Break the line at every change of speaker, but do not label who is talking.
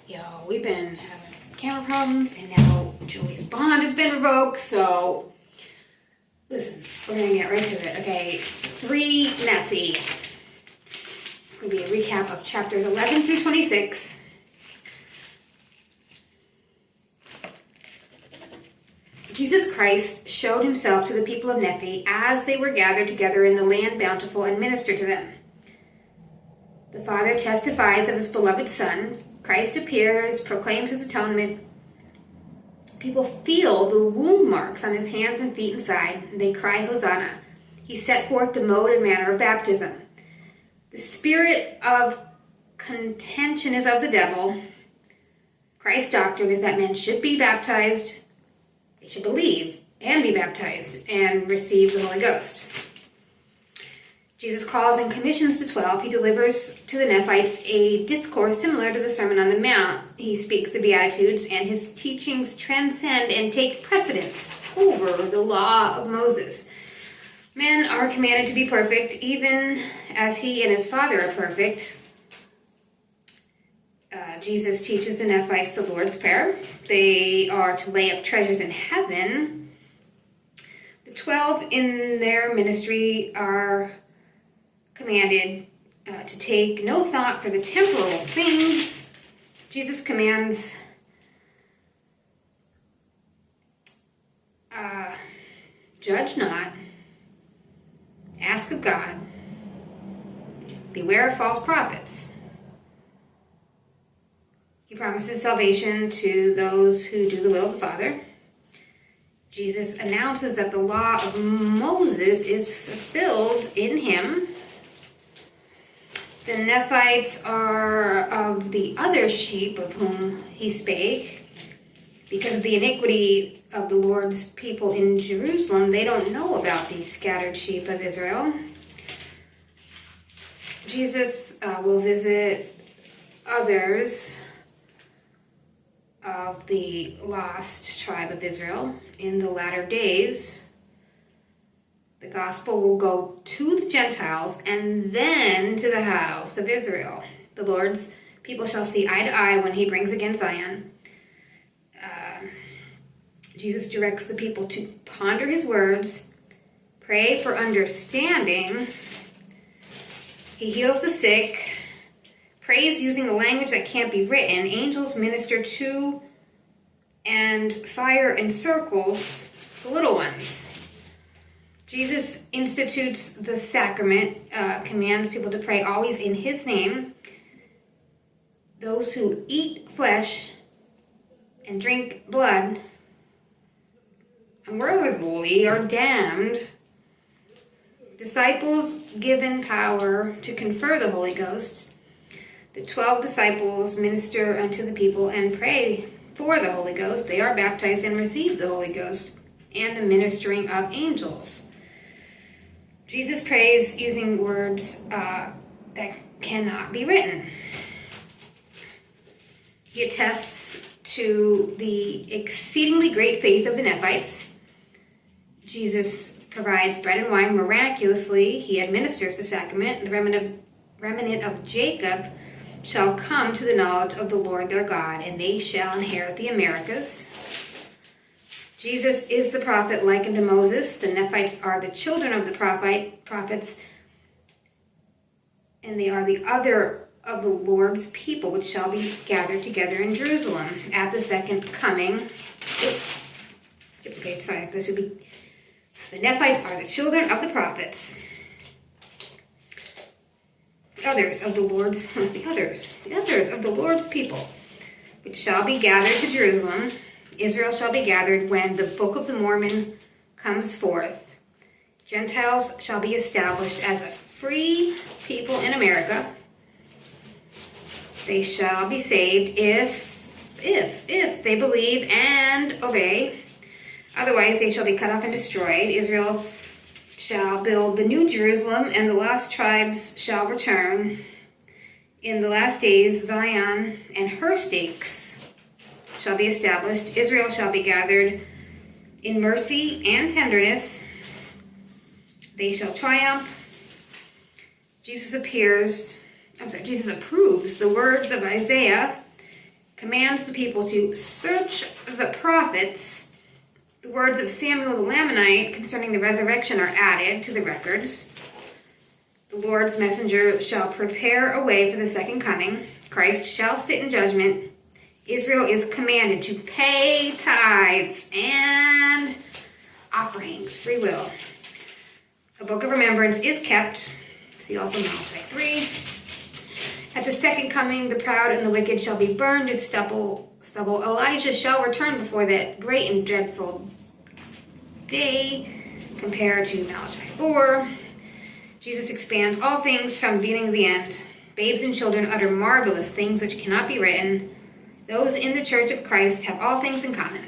Yo, we've been having camera problems, and now Julie's bond has been revoked, so listen, we're gonna get right to it, okay? 3 Nephi. It's gonna be a recap of chapters 11 through 26. Jesus Christ showed himself to the people of Nephi as they were gathered together in the land bountiful and ministered to them. The Father testifies of his beloved Son. Christ appears, proclaims his atonement. People feel the wound marks on his hands and feet and side, and they cry, Hosanna. He set forth the mode and manner of baptism. The spirit of contention is of the devil. Christ's doctrine is that men should be baptized, they should believe and be baptized and receive the Holy Ghost. Jesus calls and commissions the 12. He delivers to the Nephites a discourse similar to the Sermon on the Mount. He speaks the Beatitudes, and his teachings transcend and take precedence over the law of Moses. Men are commanded to be perfect, even as he and his Father are perfect. Jesus teaches the Nephites the Lord's Prayer. They are to lay up treasures in heaven. The 12 in their ministry are commanded to take no thought for the temporal things. Jesus commands judge not, ask of God, beware of false prophets. He promises salvation to those who do the will of the Father. Jesus announces that the law of Moses is fulfilled in him. The Nephites are of the other sheep of whom he spake. Because of the iniquity of the Lord's people in Jerusalem, they don't know about these scattered sheep of Israel. Jesus will visit others of the lost tribe of Israel in the latter days. The gospel will go to the Gentiles and then to the house of Israel. The Lord's people shall see eye to eye when he brings again Xion. Jesus directs the people to ponder his words, pray for understanding. He heals the sick, prays using the language that can't be written. Angels minister to and fire encircles the little ones. Jesus institutes the sacrament, commands people to pray always in his name. Those who eat flesh and drink blood unworthily are damned. Disciples given power to confer the Holy Ghost. The 12 disciples minister unto the people and pray for the Holy Ghost. They are baptized and receive the Holy Ghost and the ministering of angels. Jesus prays using words that cannot be written. He attests to the exceedingly great faith of the Nephites. Jesus provides bread and wine miraculously. He administers the sacrament. The remnant of Jacob shall come to the knowledge of the Lord their God, and they shall inherit the Americas. Jesus is the prophet like unto Moses. The Nephites are the children of the prophets, and they are the other of the Lord's people, which shall be gathered together in Jerusalem at the second coming. Skipped a page, sorry. This would be the Nephites are the children of the prophets. The others of the Lord's people, which shall be gathered to Jerusalem. Israel shall be gathered when the Book of the Mormon comes forth. Gentiles shall be established as a free people in America. They shall be saved if they believe and obey. Otherwise they shall be cut off and destroyed. Israel shall build the new Jerusalem, and the lost tribes shall return. In the last days, Zion and her stakes shall be established. Israel shall be gathered in mercy and tenderness. They shall triumph. Jesus approves the words of Isaiah commands the people to search the prophets. The words of Samuel the Lamanite concerning the resurrection are added to the records. The Lord's messenger shall prepare a way for the second coming. Christ shall sit in judgment. Israel is commanded to pay tithes and offerings, free will. A book of remembrance is kept. See also Malachi 3. At the second coming, the proud and the wicked shall be burned as stubble. Elijah shall return before that great and dreadful day. Compared to Malachi 4. Jesus expands all things from the beginning to the end. Babes and children utter marvelous things which cannot be written. Those in the church of Christ have all things in common.